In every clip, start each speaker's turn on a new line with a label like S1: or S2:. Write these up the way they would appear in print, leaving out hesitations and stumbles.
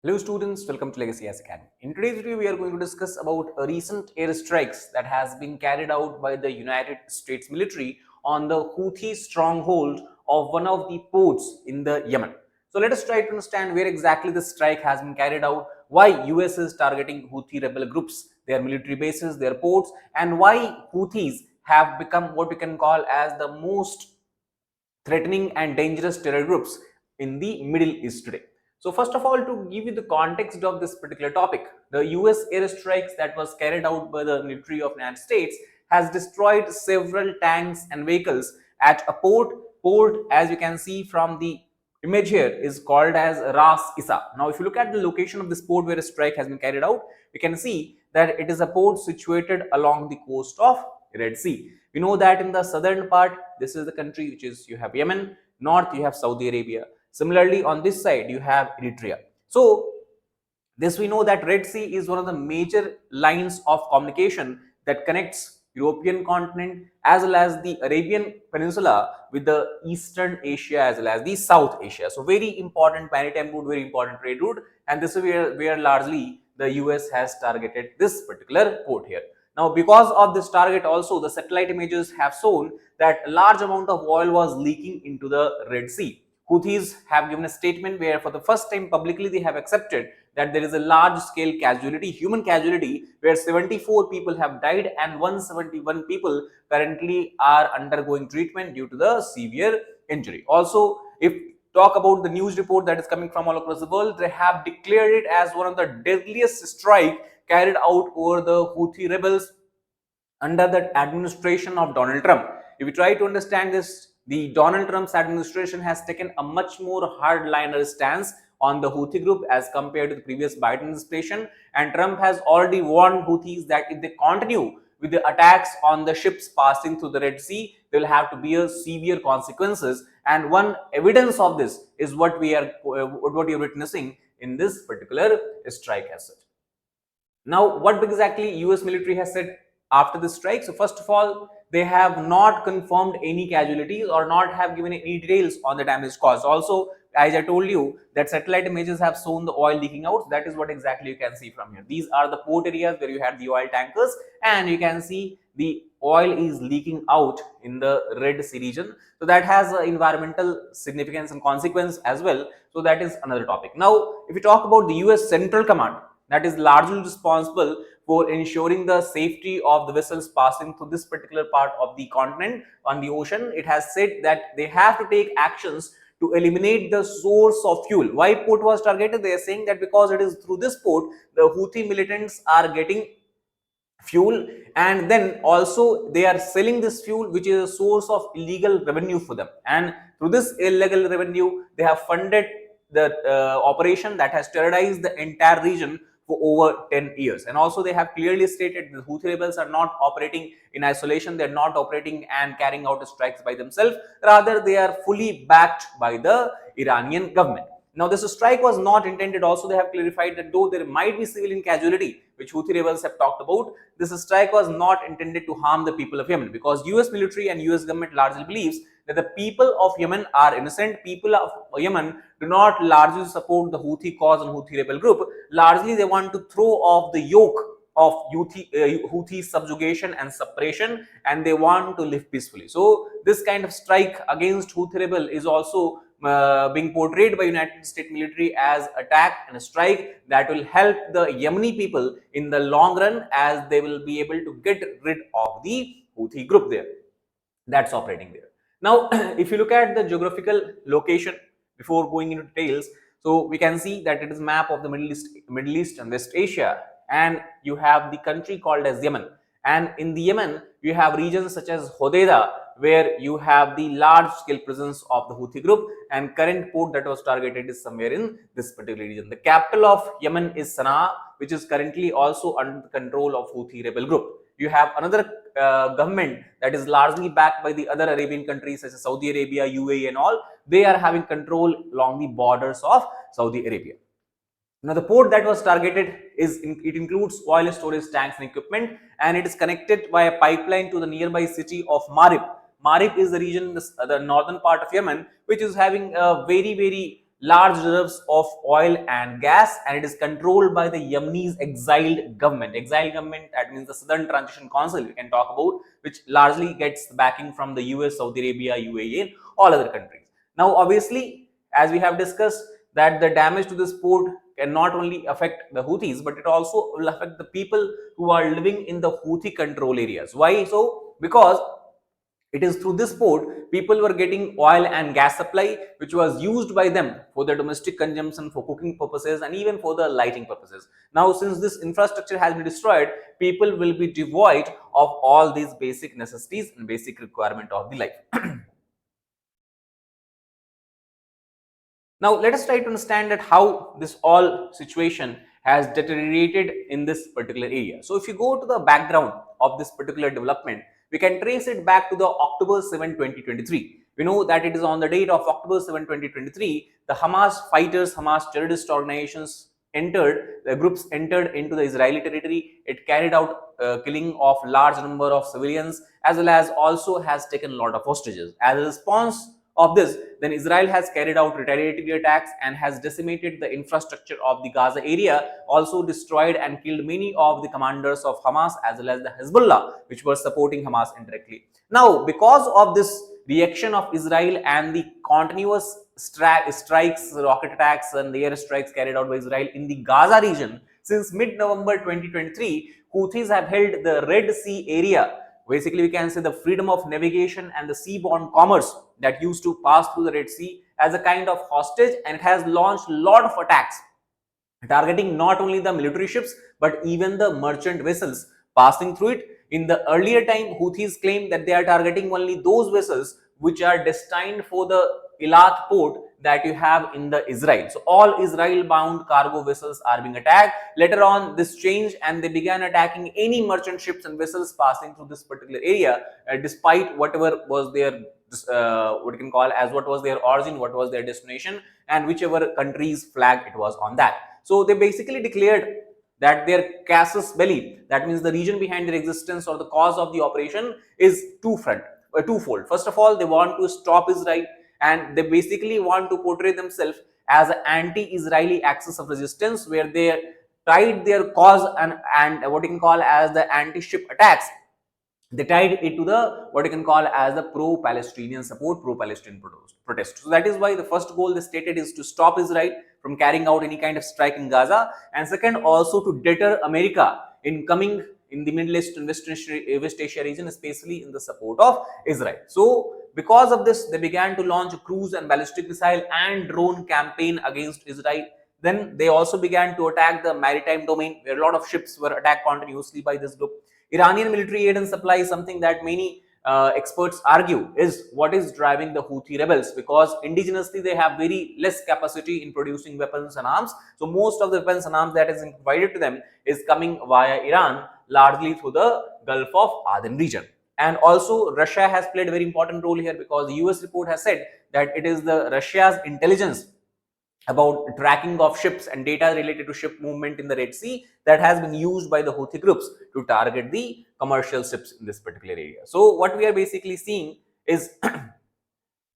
S1: Hello students, welcome to Legacy IAS Academy. In today's video, we are going to discuss about a recent airstrikes that has been carried out by the United States military on the Houthi stronghold of one of the ports in the Yemen. So let us try to understand where exactly the strike has been carried out, why US is targeting Houthi rebel groups, their military bases, their ports, and why Houthis have become what we can call as the most threatening and dangerous terror groups in the Middle East today. So first of all, to give you the context of this particular topic, the US airstrikes that was carried out by the military of the United States has destroyed several tanks and vehicles at a port. Port, as you can see from the image here, is called as Ras Issa. Now, if you look at the location of this port where a strike has been carried out, you can see that it is a port situated along the coast of Red Sea. We know that in the southern part, this is the country which is you have Yemen, north you have Saudi Arabia. Similarly, on this side you have Eritrea. So this we know that Red Sea is one of the major lines of communication that connects European continent as well as the Arabian Peninsula with the Eastern Asia as well as the South Asia. So very important maritime route, very important trade route, and this is where largely the US has targeted this particular port here. Now, because of this target also, the satellite images have shown that a large amount of oil was leaking into the Red Sea. Houthis have given a statement where for the first time publicly they have accepted that there is a large scale casualty, human casualty, where 74 people have died and 171 people currently are undergoing treatment due to the severe injury. Also, if talk about the news report that is coming from all across the world, they have declared it as one of the deadliest strike carried out over the Houthi rebels under the administration of Donald Trump. If you try to understand this, the Donald Trump's administration has taken a much more hardliner stance on the Houthi group as compared to the previous Biden administration, and Trump has already warned Houthis that if they continue with the attacks on the ships passing through the Red Sea, they will have to bear severe consequences. And one evidence of this is what we are witnessing in this particular strike as such. Now, what exactly US military has said after this strike? So first of all, they have not confirmed any casualties or not have given any details on the damage caused. Also, as I told you, that satellite images have shown the oil leaking out. That is what exactly you can see from here. These are the port areas where you had the oil tankers, and you can see the oil is leaking out in the Red Sea region. So that has environmental significance and consequence as well. So that is another topic. Now, if we talk about the US Central Command, that is largely responsible for ensuring the safety of the vessels passing through this particular part of the continent on the ocean. It has said that they have to take actions to eliminate the source of fuel. Why port was targeted? They are saying that because it is through this port, the Houthi militants are getting fuel, and then also they are selling this fuel, which is a source of illegal revenue for them, and through this illegal revenue they have funded the operation that has terrorized the entire region for over 10 years. And also they have clearly stated the Houthi rebels are not operating in isolation, they are not operating and carrying out strikes by themselves, rather they are fully backed by the Iranian government. Now, this strike was not intended. Also, they have clarified that though there might be civilian casualty, which Houthi rebels have talked about, this strike was not intended to harm the people of Yemen, because US military and US government largely believes that the people of Yemen are innocent. People of Yemen do not largely support the Houthi cause and Houthi rebel group. Largely, they want to throw off the yoke of Houthi subjugation and suppression, and they want to live peacefully. So, this kind of strike against Houthi rebel is also being portrayed by United States military as attack and a strike that will help the Yemeni people in the long run, as they will be able to get rid of the Houthi group there that's operating there. Now, if you look at the geographical location before going into details, so we can see that it is map of the Middle East and West Asia, and you have the country called as Yemen. And in the Yemen, you have regions such as Hodeidah, where you have the large scale presence of the Houthi group, and current port that was targeted is somewhere in this particular region. The capital of Yemen is Sana'a, which is currently also under the control of Houthi rebel group. You have another government that is largely backed by the other Arabian countries such as Saudi Arabia, UAE and all. They are having control along the borders of Saudi Arabia. Now, the port that was targeted it includes oil storage tanks and equipment, and it is connected by a pipeline to the nearby city of Marib. Marib is the region in the northern part of Yemen, which is having a very large reserves of oil and gas, and it is controlled by the Yemenis exiled government. Exiled government, that means the Southern Transition Council we can talk about, which largely gets backing from the US, Saudi Arabia, UAE, and all other countries. Now, obviously, as we have discussed, that the damage to this port can not only affect the Houthis, but it also will affect the people who are living in the Houthi control areas. Why so? Because it is through this port people were getting oil and gas supply, which was used by them for their domestic consumption, for cooking purposes, and even for the lighting purposes. Now, since this infrastructure has been destroyed, people will be devoid of all these basic necessities and basic requirement of the life. Now, let us try to understand that how this all situation has deteriorated in this particular area. So, if you go to the background of this particular development, we can trace it back to the October 7, 2023. We know that it is on the date of October 7, 2023, the Hamas fighters, Hamas terrorist organizations the groups entered into the Israeli territory. It carried out killing of large number of civilians, as well as also has taken a lot of hostages. As a response of this, then Israel has carried out retaliatory attacks and has decimated the infrastructure of the Gaza area, also destroyed and killed many of the commanders of Hamas as well as the Hezbollah, which were supporting Hamas indirectly. Now, because of this reaction of Israel and the continuous strikes, rocket attacks, and the airstrikes carried out by Israel in the Gaza region since mid-November 2023, Houthis have held the Red Sea area. Basically, we can say the freedom of navigation and the seaborne commerce that used to pass through the Red Sea as a kind of hostage, and it has launched a lot of attacks targeting not only the military ships but even the merchant vessels passing through it. In the earlier time, Houthis claimed that they are targeting only those vessels which are destined for the Eilat port that you have in the Israel. So all Israel-bound cargo vessels are being attacked. Later on, this changed and they began attacking any merchant ships and vessels passing through this particular area, despite whatever was their what you can call as what was their origin, what was their destination, and whichever country's flag it was on that. So they basically declared that their casus belli, that means the reason behind their existence or the cause of the operation, is twofold. First of all, they want to stop Israel, and they basically want to portray themselves as an anti-Israeli axis of resistance, where they tied their cause and what you can call as the anti-ship attacks. They tied it to the what you can call as the pro-Palestinian support, pro-Palestinian protest. So that is why the first goal they stated is to stop Israel from carrying out any kind of strike in Gaza, and second, also to deter America in coming in the Middle East and West Asia region, especially in the support of Israel. So because of this, they began to launch a cruise and ballistic missile and drone campaign against Israel. Then they also began to attack the maritime domain, where a lot of ships were attacked continuously by this group. Iranian military aid and supply is something that many experts argue is what is driving the Houthi rebels, because indigenously they have very less capacity in producing weapons and arms. So most of the weapons and arms that is provided to them is coming via Iran, largely through the Gulf of Aden region. And also Russia has played a very important role here, because the US report has said that it is the Russia's intelligence about tracking of ships and data related to ship movement in the Red Sea that has been used by the Houthi groups to target the commercial ships in this particular area. So what we are basically seeing is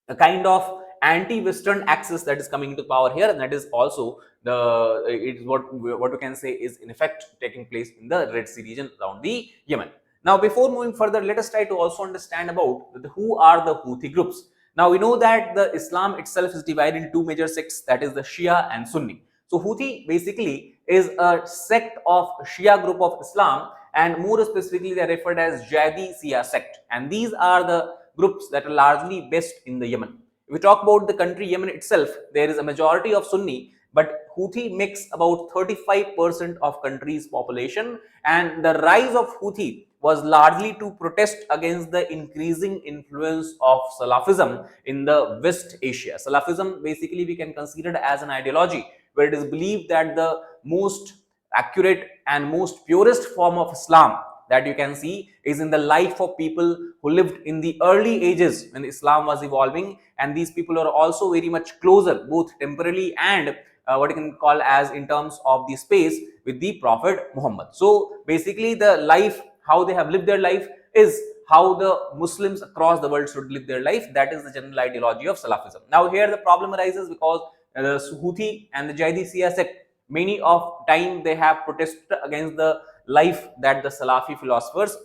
S1: a kind of anti-Western axis that is coming into power here, and that is also the it is what we can say is in effect taking place in the Red Sea region around the Yemen. Now, before moving further, let us try to also understand about who are the Houthi groups. Now, we know that the Islam itself is divided into two major sects, that is the Shia and Sunni. So Houthi basically is a sect of Shia group of Islam, and more specifically they are referred as Jadi Shia sect, and these are the groups that are largely based in the Yemen. If we talk about the country Yemen itself, there is a majority of Sunni, but Houthi makes about 35% of country's population, and the rise of Houthi was largely to protest against the increasing influence of Salafism in the West Asia. Salafism basically we can consider as an ideology where it is believed that the most accurate and most purest form of Islam that you can see is in the life of people who lived in the early ages when Islam was evolving, and these people are also very much closer both temporally and what you can call as in terms of the space with the Prophet Muhammad. So basically the life, how they have lived their life, is how the Muslims across the world should live their life. That is the general ideology of Salafism. Now here the problem arises because the Houthi and the Jaidi Shia sect, many of time they have protested against the life that the Salafi philosophers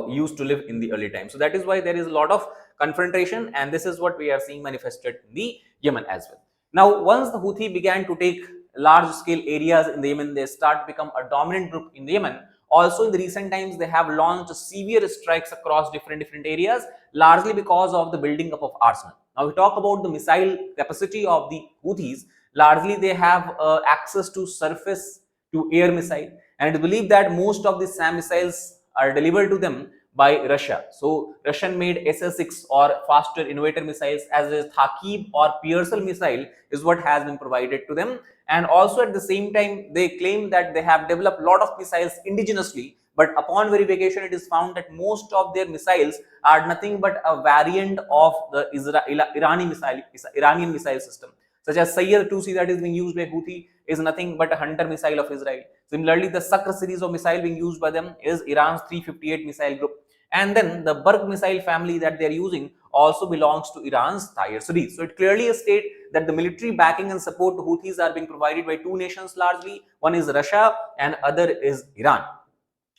S1: used to live in the early times. So that is why there is a lot of confrontation, and this is what we are seeing manifested in the Yemen as well. Now, once the Houthi began to take large scale areas in the Yemen, they start to become a dominant group in the Yemen. Also, in the recent times, they have launched severe strikes across different areas, largely because of the building up of arsenal. Now, we talk about the missile capacity of the Houthis. Largely, they have access to surface to air missile, and it is believed that most of the SAM missiles are delivered to them by Russia. So Russian made SS-6 or faster innovator missiles, as a Thaqib or Pearsall missile is what has been provided to them. And also at the same time, they claim that they have developed a lot of missiles indigenously, but upon verification, it is found that most of their missiles are nothing but a variant of the Iranian missile system, such as Sayyar 2C that is being used by Houthi is nothing but a hunter missile of Israel. Similarly, the Sakr series of missile being used by them is Iran's 358 missile group. And then the Berg missile family that they are using also belongs to Iran's Tayr series. So it clearly states that the military backing and support to Houthis are being provided by two nations largely. One is Russia and other is Iran.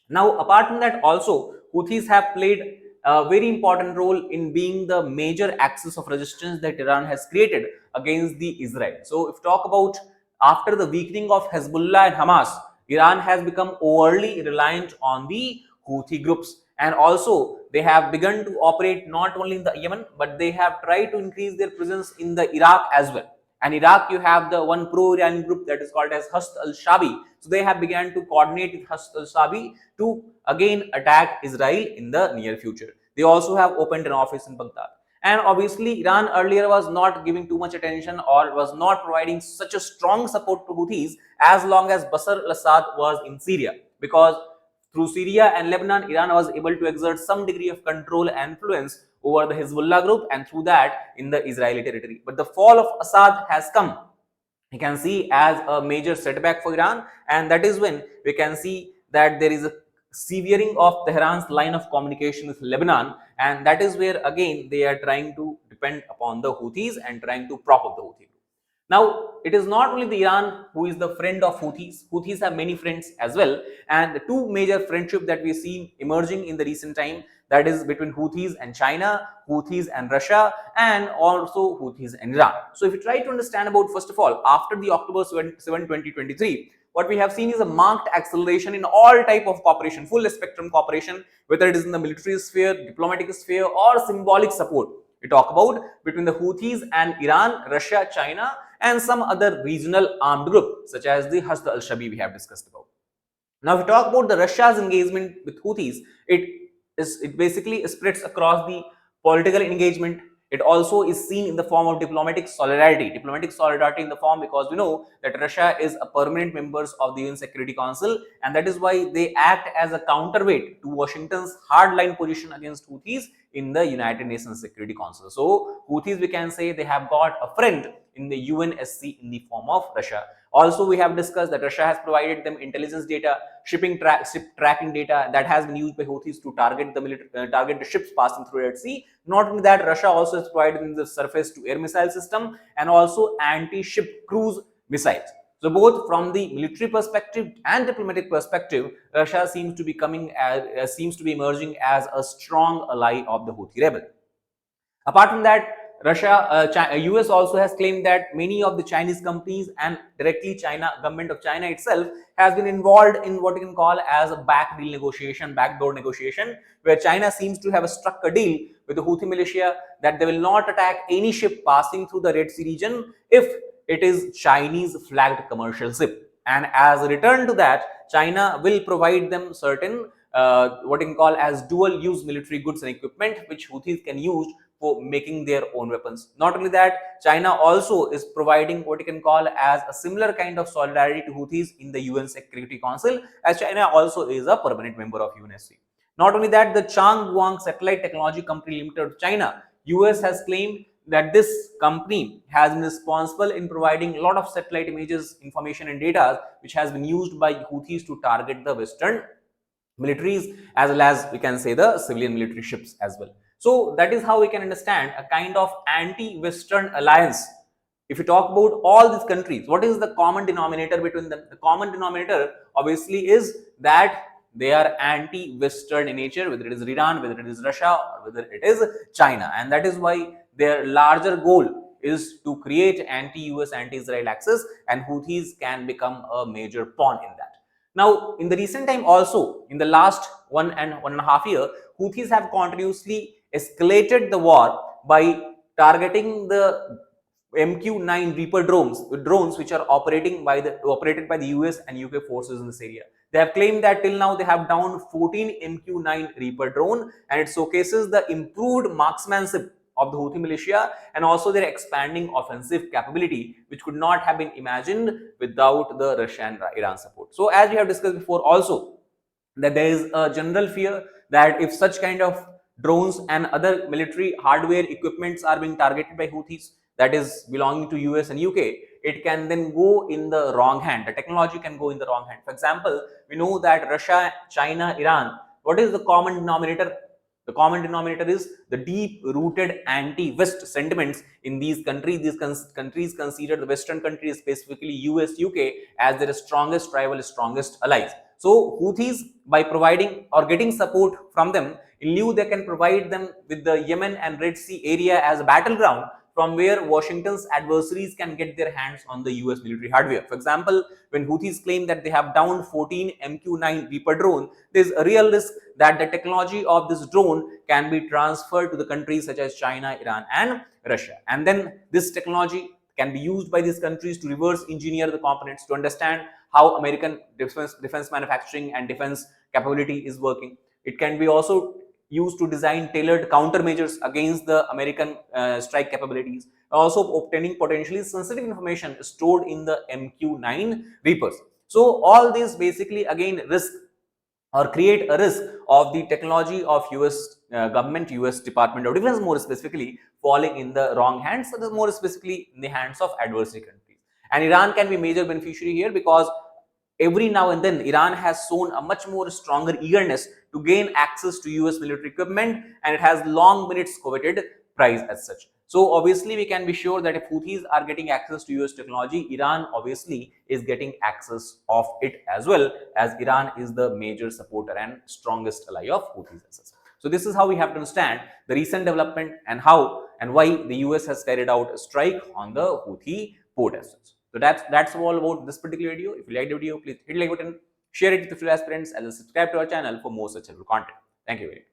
S1: Now, apart from that, also Houthis have played a very important role in being the major axis of resistance that Iran has created against the Israel. So, if talk about after the weakening of Hezbollah and Hamas, Iran has become overly reliant on the Houthi groups, and also they have begun to operate not only in the Yemen, but they have tried to increase their presence in the Iraq as well. And Iraq, you have the one pro-Iranian group that is called as Houthi al-Shabi. So they have begun to coordinate with Houthi al-Shabi to again attack Israel in the near future. They also have opened an office in Baghdad. And obviously, Iran earlier was not giving too much attention or was not providing such a strong support to Houthis as long as Bashar al-Assad was in Syria, because through Syria and Lebanon, Iran was able to exert some degree of control and influence over the Hezbollah group, and through that in the Israeli territory. But the fall of Assad has come, you can see, as a major setback for Iran, and that is when we can see that there is a severing of Tehran's line of communication with Lebanon, and that is where again they are trying to depend upon the Houthis and trying to prop up the Houthi. Now, it is not only the Iran who is the friend of Houthis. Houthis have many friends as well, and the two major friendships that we see emerging in the recent time, that is between Houthis and China, Houthis and Russia, and also Houthis and Iran. So, if you try to understand about, first of all, after the October 7, 2023, what we have seen is a marked acceleration in all type of cooperation, full spectrum cooperation, whether it is in the military sphere, diplomatic sphere, or symbolic support. We talk about between the Houthis and Iran, Russia, China, and some other regional armed group such as the Houthi al-Shabi we have discussed about. Now, if we talk about the Russia's engagement with Houthis, it basically spreads across the political engagement. It also is seen in the form of diplomatic solidarity. Diplomatic solidarity in the form, because we know that Russia is a permanent member of the UN Security Council, and that is why they act as a counterweight to Washington's hardline position against Houthis in the United Nations Security Council. So, Houthis, we can say, they have got a friend in the UNSC in the form of Russia. Also, we have discussed that Russia has provided them intelligence data, ship tracking data that has been used by Houthis to target the ships passing through Red Sea. Not only that, Russia also has provided them the surface-to-air missile system and also anti-ship cruise missiles. So, both from the military perspective and diplomatic perspective, Russia seems to be emerging as a strong ally of the Houthi rebel. Apart from that, US also has claimed that many of the Chinese companies and directly government of China itself has been involved in what you can call as a backdoor negotiation, where China seems to have struck a deal with the Houthi militia that they will not attack any ship passing through the Red Sea region if it is Chinese flagged commercial ship. And as a return to that, China will provide them certain what you can call as dual use military goods and equipment, which Houthis can use for making their own weapons. Not only that, China also is providing what you can call as a similar kind of solidarity to Houthis in the UN Security Council, as China also is a permanent member of UNSC. Not only that, the Changguang Satellite Technology Company Limited of China, US has claimed that this company has been responsible in providing a lot of satellite images, information and data which has been used by Houthis to target the Western militaries, as well as we can say the civilian military ships as well. So that is how we can understand a kind of anti-Western alliance if you talk about all these countries, what is the common denominator between them? The common denominator obviously is that they are anti-Western in nature, whether it is Iran, whether it is Russia, or whether it is China. And that is why their larger goal is to create anti-US, anti-Israel axis, and Houthis can become a major pawn in that. Now, in the recent time also, in the last 1.5 years, Houthis have continuously escalated the war by targeting the MQ-9 Reaper drones which are operated by the US and UK forces in this area. They have claimed that till now they have downed 14 MQ-9 Reaper drone, and it showcases the improved marksmanship of the Houthi militia and also their expanding offensive capability, which could not have been imagined without the Russia and Iran support. So, as we have discussed before also, that there is a general fear that if such kind of drones and other military hardware equipments are being targeted by Houthis, that is belonging to US and UK, it can then go in the wrong hand. The technology can go in the wrong hand. For example, we know that Russia, China, Iran, what is the common denominator? The common denominator is the deep-rooted anti-West sentiments in these countries. These countries consider the Western countries, specifically US, UK, as their strongest rival, strongest allies. So Houthis, by providing or getting support from them, in lieu they can provide them with the Yemen and Red Sea area as a battleground from where Washington's adversaries can get their hands on the US military hardware. For example, when Houthis claim that they have downed 14 MQ-9 Reaper drone, there is a real risk that the technology of this drone can be transferred to the countries such as China, Iran, and Russia. And then this technology can be used by these countries to reverse engineer the components, to understand how American defense manufacturing and defense capability is working. It can be also used to design tailored countermeasures against the American strike capabilities, also obtaining potentially sensitive information stored in the MQ-9 Reapers. So all these basically again risk or create a risk of the technology of US government, US Department of Defense more specifically falling in the wrong hands, so more specifically in the hands of adversary countries. And Iran can be major beneficiary here because every now and then Iran has shown a much more stronger eagerness to gain access to US military equipment, and it has long been its coveted prize as such. So obviously we can be sure that if Houthis are getting access to US technology, Iran obviously is getting access of it as well, as Iran is the major supporter and strongest ally of Houthis as such. So this is how we have to understand the recent development and how and why the US has carried out a strike on the Houthi port as such. So that's all about this particular video. If you liked the video, please hit the like button, share it with your fellow aspirants, and subscribe to our channel for more such helpful content. Thank you very much.